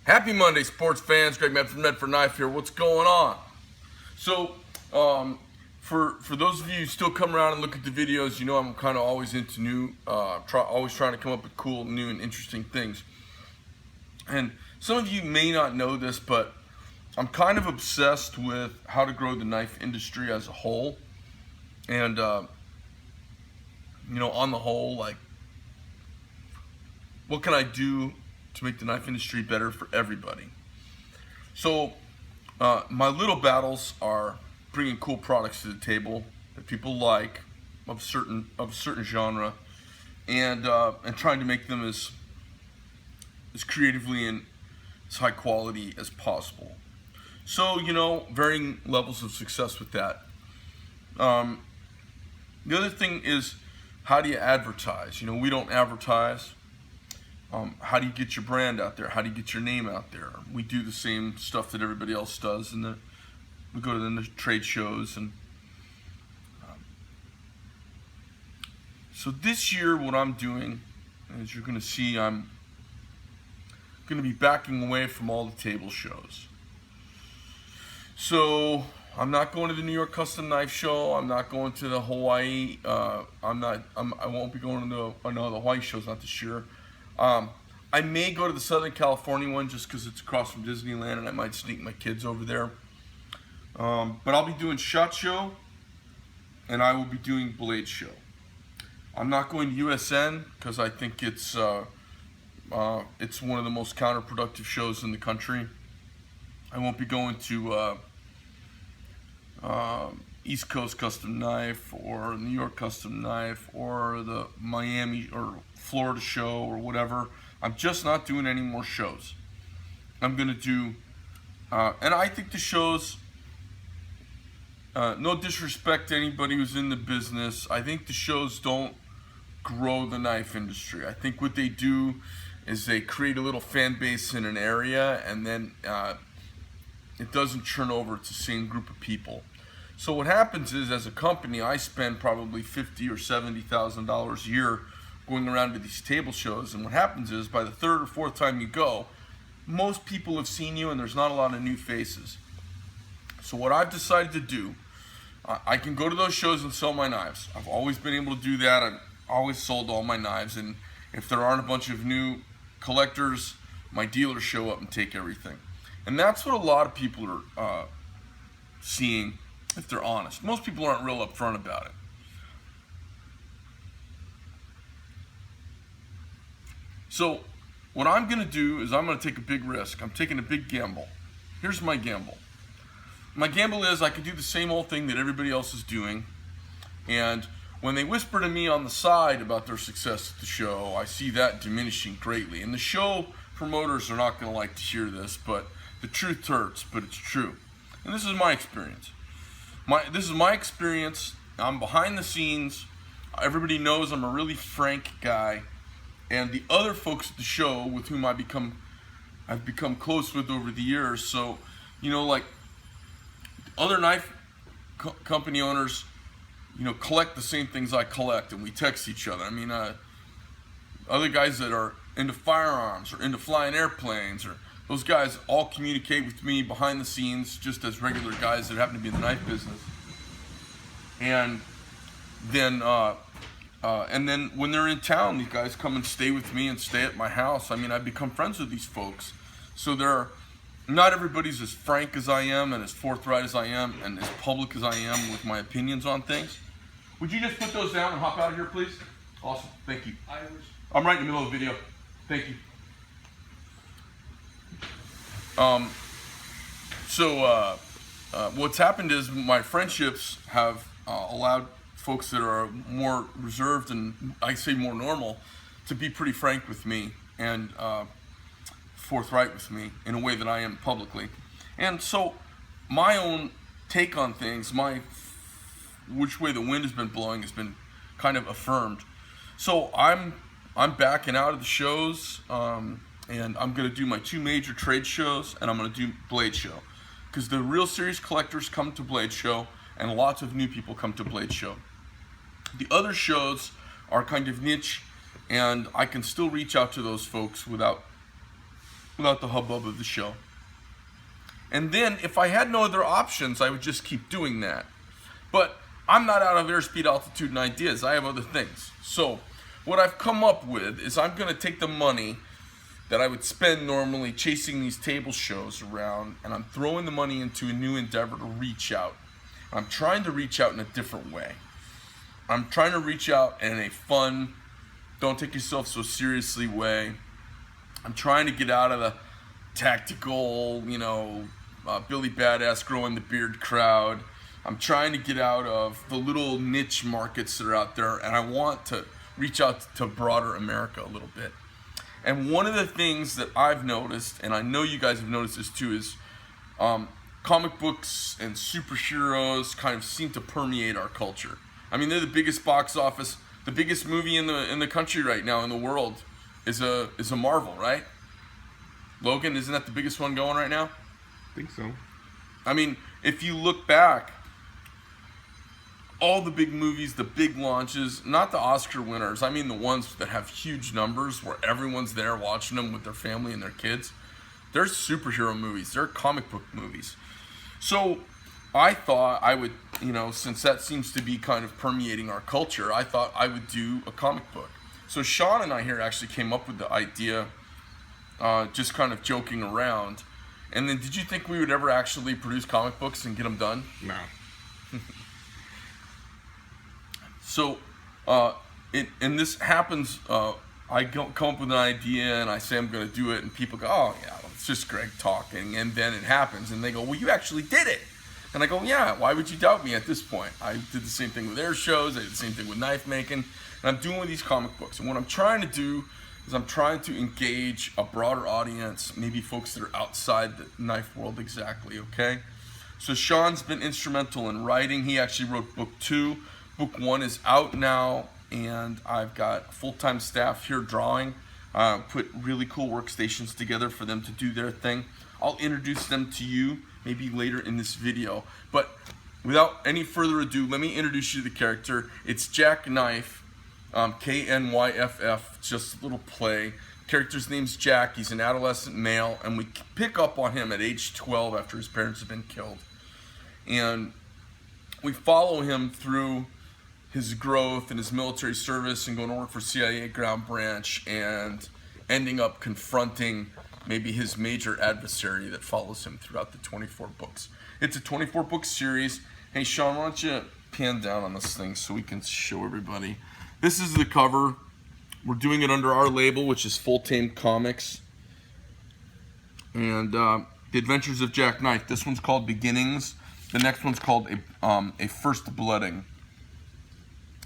Happy Monday, sports fans. Greg Medford for Knyff here. What's going on? So, for those of you who still come around and look at the videos, you know I'm kind of always into new, always trying to come up with cool, new, and interesting things. And some of you may not know this, but I'm kind of obsessed with how to grow the knife industry as a whole. And, on the whole, like, what can I do to make the knife industry better for everybody? So my little battles are bringing cool products to the table that people like of a certain genre, and trying to make them as creatively and as high quality as possible. So varying levels of success with that. The other thing is, how do you advertise? We don't advertise. How do you get your brand out there? How do you get your name out there? We do the same stuff that everybody else does, and we go to the trade shows. And so this year, what I'm doing, as you're going to see, I'm going to be backing away from all the table shows. So I'm not going to the New York Custom Knife Show. I'm not going to the Hawaii. I won't be going to the Hawaii shows, not this year. I may go to the Southern California one just because it's across from Disneyland, and I might sneak my kids over there. But I'll be doing SHOT Show, and I will be doing Blade Show. I'm not going to USN because I think it's one of the most counterproductive shows in the country. I won't be going to East Coast Custom Knife or New York Custom Knife or the Miami or Florida show or whatever. I'm just not doing any more shows. I'm gonna do, and I think the shows, no disrespect to anybody who's in the business, I think the shows don't grow the knife industry. I think what they do is they create a little fan base in an area, and then it doesn't churn over. It's the same group of people. So what happens is, as a company, I spend probably $50,000 or $70,000 a year going around to these table shows, and what happens is, by the third or fourth time you go, most people have seen you, and there's not a lot of new faces. So what I've decided to do, I can go to those shows and sell my knives. I've always been able to do that. I've always sold all my knives, and if there aren't a bunch of new collectors, my dealers show up and take everything. And that's what a lot of people are seeing, if they're honest. Most people aren't real upfront about it. So what I'm going to do is I'm going to take a big risk. I'm taking a big gamble. Here's my gamble. My gamble is I could do the same old thing that everybody else is doing, and when they whisper to me on the side about their success at the show, I see that diminishing greatly. And the show promoters are not going to like to hear this, but the truth hurts, but it's true. And this is my experience. This is my experience. I'm behind the scenes. Everybody knows I'm a really frank guy. And the other folks at the show with whom I've become close with over the years. So, like other knife company owners, collect the same things I collect, and we text each other. I mean, other guys that are into firearms or into flying airplanes, or those guys all communicate with me behind the scenes, just as regular guys that happen to be in the knife business. And then when they're in town, these guys come and stay with me and stay at my house. I mean, I've become friends with these folks. So not everybody's as frank as I am, and as forthright as I am, and as public as I am with my opinions on things. Would you just put those down and hop out of here, please? Awesome, thank you. I'm right in the middle of the video. Thank you. What's happened is my friendships have allowed folks that are more reserved and, I say, more normal, to be pretty frank with me and forthright with me in a way that I am publicly. And so my own take on things, which way the wind has been blowing, has been kind of affirmed. So I'm backing out of the shows, and I'm going to do my two major trade shows, and I'm going to do Blade Show, because the real serious collectors come to Blade Show, and lots of new people come to Blade Show. The other shows are kind of niche, and I can still reach out to those folks without without the hubbub of the show. And then if I had no other options, I would just keep doing that. But I'm not out of airspeed, altitude, and ideas. I have other things. So what I've come up with is I'm going to take the money that I would spend normally chasing these table shows around, and I'm throwing the money into a new endeavor to reach out. I'm trying to reach out in a different way. I'm trying to reach out in a fun, don't take yourself so seriously way. I'm trying to get out of the tactical, Billy Badass growing the beard crowd. I'm trying to get out of the little niche markets that are out there, and I want to reach out to broader America a little bit. And one of the things that I've noticed, and I know you guys have noticed this too, is comic books and superheroes kind of seem to permeate our culture. I mean, they're the biggest box office, the biggest movie in the country right now, in the world, is a Marvel, right? Logan, isn't that the biggest one going right now? I think so. I mean, if you look back, all the big movies, the big launches, not the Oscar winners, I mean the ones that have huge numbers where everyone's there watching them with their family and their kids, they're superhero movies, they're comic book movies. So I thought I would, since that seems to be kind of permeating our culture, I thought I would do a comic book. So Sean and I here actually came up with the idea, just kind of joking around. And then did you think we would ever actually produce comic books and get them done? No. So, and this happens, I come up with an idea and I say I'm going to do it, and people go, oh yeah, it's just Greg talking, and then it happens, and they go, well, you actually did it. And I go, yeah, why would you doubt me at this point? I did the same thing with air shows, I did the same thing with knife making, and I'm doing with these comic books. And what I'm trying to do is I'm trying to engage a broader audience, maybe folks that are outside the knife world exactly, okay? So Sean's been instrumental in writing. He actually wrote book 2. Book 1 is out now, and I've got full-time staff here drawing. Put really cool workstations together for them to do their thing. I'll introduce them to you maybe later in this video. But without any further ado, let me introduce you to the character. It's Jack Knyff, Knyff, just a little play. Character's name's Jack. He's an adolescent male, and we pick up on him at age 12 after his parents have been killed. And we follow him through his growth and his military service and going to work for CIA ground branch and ending up confronting maybe his major adversary that follows him throughout the 24 books. It's a 24 book series. Hey Sean, why don't you pan down on this thing so we can show everybody. This is the cover. We're doing it under our label, which is Full Tame Comics. And The Adventures of Jack Knyff. This one's called Beginnings. The next one's called A First Blooding.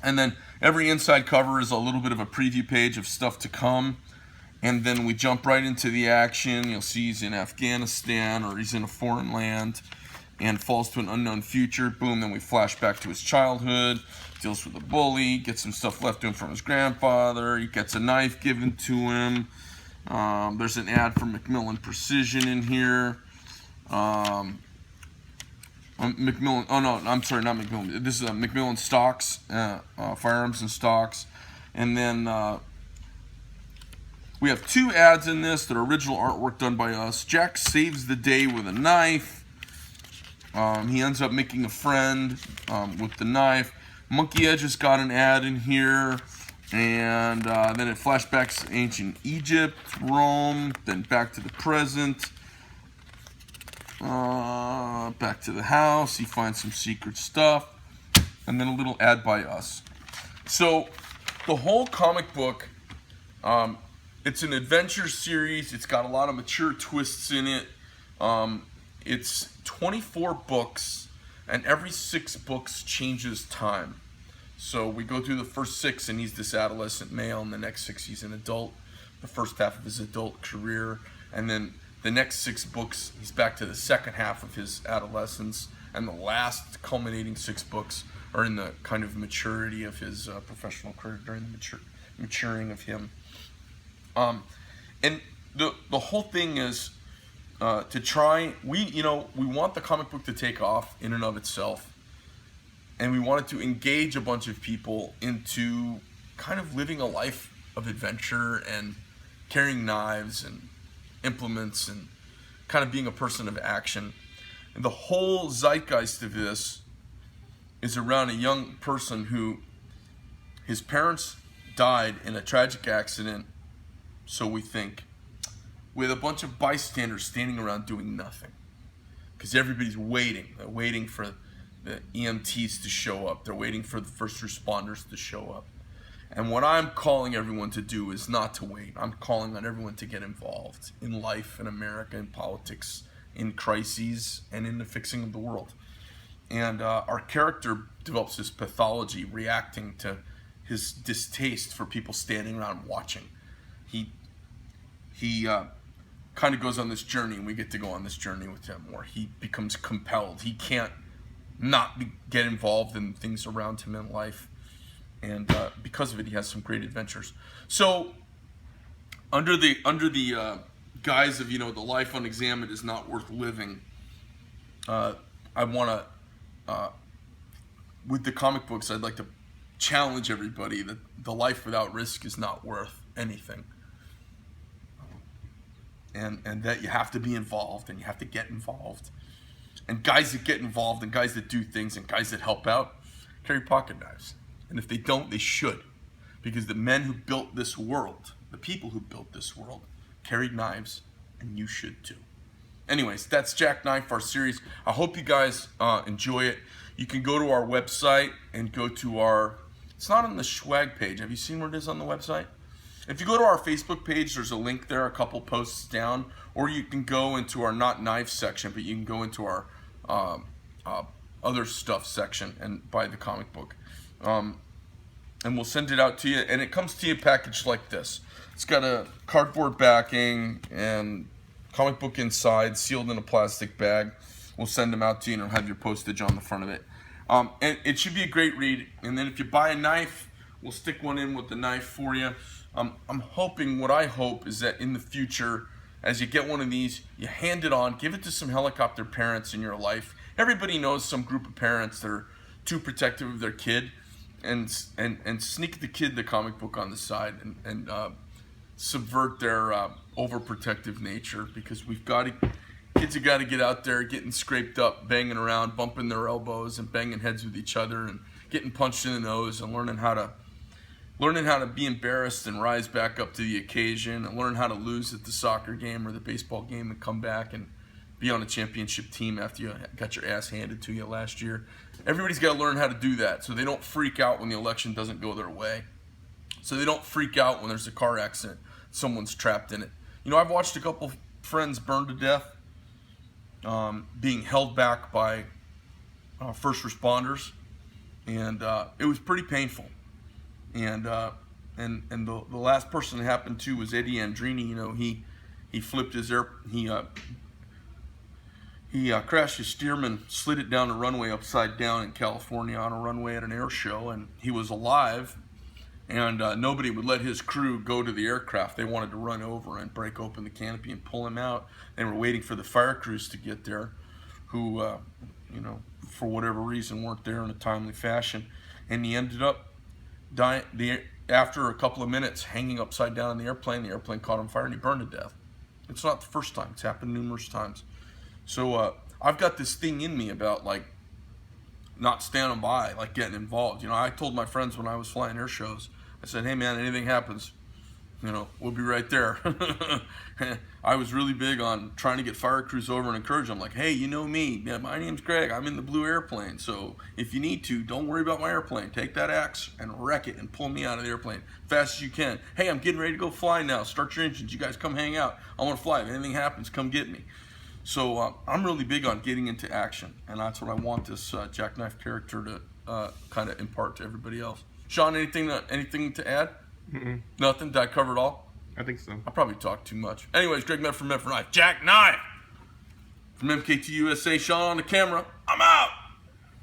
And then every inside cover is a little bit of a preview page of stuff to come. And then we jump right into the action. You'll see he's in Afghanistan or he's in a foreign land and falls to an unknown future. Boom, then we flash back to his childhood, deals with a bully, gets some stuff left to him from his grandfather. He gets a knife given to him. There's an ad for Macmillan Precision in here. Macmillan, oh no, I'm sorry, not Macmillan. This is Macmillan Stocks, Firearms and Stocks. And then we have 2 ads in this that are original artwork done by us. Jack saves the day with a knife. He ends up making a friend with the knife. Monkey Edge has got an ad in here. And then it flashbacks to ancient Egypt, Rome, then back to the present. Back to the house, he finds some secret stuff, and then a little ad by us. So the whole comic book, it's an adventure series. It's got a lot of mature twists in it. It's 24 books, and every 6 books changes time. So we go through the first 6 and he's this adolescent male, and the next 6 he's an adult, the first half of his adult career, and then the next 6 books, he's back to the second half of his adolescence, and the last culminating 6 books are in the kind of maturity of his professional career, during the maturing of him. And the whole thing is to try, we want the comic book to take off in and of itself, and we wanted to engage a bunch of people into kind of living a life of adventure and carrying knives and implements and kind of being a person of action. And the whole zeitgeist of this is around a young person who his parents died in a tragic accident, so we think, with a bunch of bystanders standing around doing nothing. Because everybody's waiting. They're waiting for the EMTs to show up. They're waiting for the first responders to show up. And what I'm calling everyone to do is not to wait. I'm calling on everyone to get involved in life, in America, in politics, in crises, and in the fixing of the world. And our character develops this pathology reacting to his distaste for people standing around watching. He kind of goes on this journey, and we get to go on this journey with him, where he becomes compelled. He can't not get involved in things around him in life. And because of it, he has some great adventures. So, under the guise of, the life unexamined is not worth living, I want to, with the comic books, I'd like to challenge everybody that the life without risk is not worth anything. And that you have to be involved, and you have to get involved. And guys that get involved, and guys that do things, and guys that help out, carry pocket knives. And if they don't, they should. Because the men who built this world, the people who built this world, carried knives, and you should too. Anyways, that's Jack Knyff, our series. I hope you guys enjoy it. You can go to our website and go to our, it's not on the swag page. Have you seen where it is on the website? If you go to our Facebook page, there's a link there, a couple posts down, or you can go into our Not Knives section, but you can go into our other stuff section and buy the comic book. And we'll send it out to you, and it comes to you packaged like this. It's got a cardboard backing and comic book inside, sealed in a plastic bag. We'll send them out to you, and it'll have your postage on the front of it. And it should be a great read. And then if you buy a knife, we'll stick one in with the knife for you. I'm hoping, what I hope is that in the future, as you get one of these, you hand it on, give it to some helicopter parents in your life. Everybody knows some group of parents that are too protective of their kid, and sneak the kid the comic book on the side, and subvert their overprotective nature, because kids have got to get out there getting scraped up, banging around, bumping their elbows and banging heads with each other, and getting punched in the nose, and learning how to be embarrassed and rise back up to the occasion, and learn how to lose at the soccer game or the baseball game and come back and be on a championship team after you got your ass handed to you last year. Everybody's got to learn how to do that, so they don't freak out when the election doesn't go their way. So they don't freak out when there's a car accident, someone's trapped in it. I've watched a couple friends burn to death, being held back by first responders, and it was pretty painful. And the last person it happened to was Eddie Andrini. He flipped his he crashed his Stearman, slid it down the runway upside down in California on a runway at an air show, and he was alive, and nobody would let his crew go to the aircraft. They wanted to run over and break open the canopy and pull him out. They were waiting for the fire crews to get there, who, for whatever reason weren't there in a timely fashion, and he ended up dying after a couple of minutes, hanging upside down in the airplane. The airplane caught on fire, and he burned to death. It's not the first time. It's happened numerous times. So I've got this thing in me about, not standing by, getting involved. I told my friends when I was flying air shows, I said, hey man, anything happens, we'll be right there. I was really big on trying to get fire crews over and encourage them, hey, you know me, yeah, my name's Greg, I'm in the blue airplane, so if you need to, don't worry about my airplane. Take that axe and wreck it and pull me out of the airplane fast as you can. Hey, I'm getting ready to go fly now. Start your engines. You guys come hang out. I want to fly. If anything happens, come get me. So I'm really big on getting into action, and that's what I want this Jack Knyff character to kind of impart to everybody else. Sean, anything to add? Mm-mm. Nothing? Did I cover it all? I think so. I probably talked too much. Anyways, Greg Knyff from Men for Knife. Jack Knyff from MKT USA. Sean on the camera.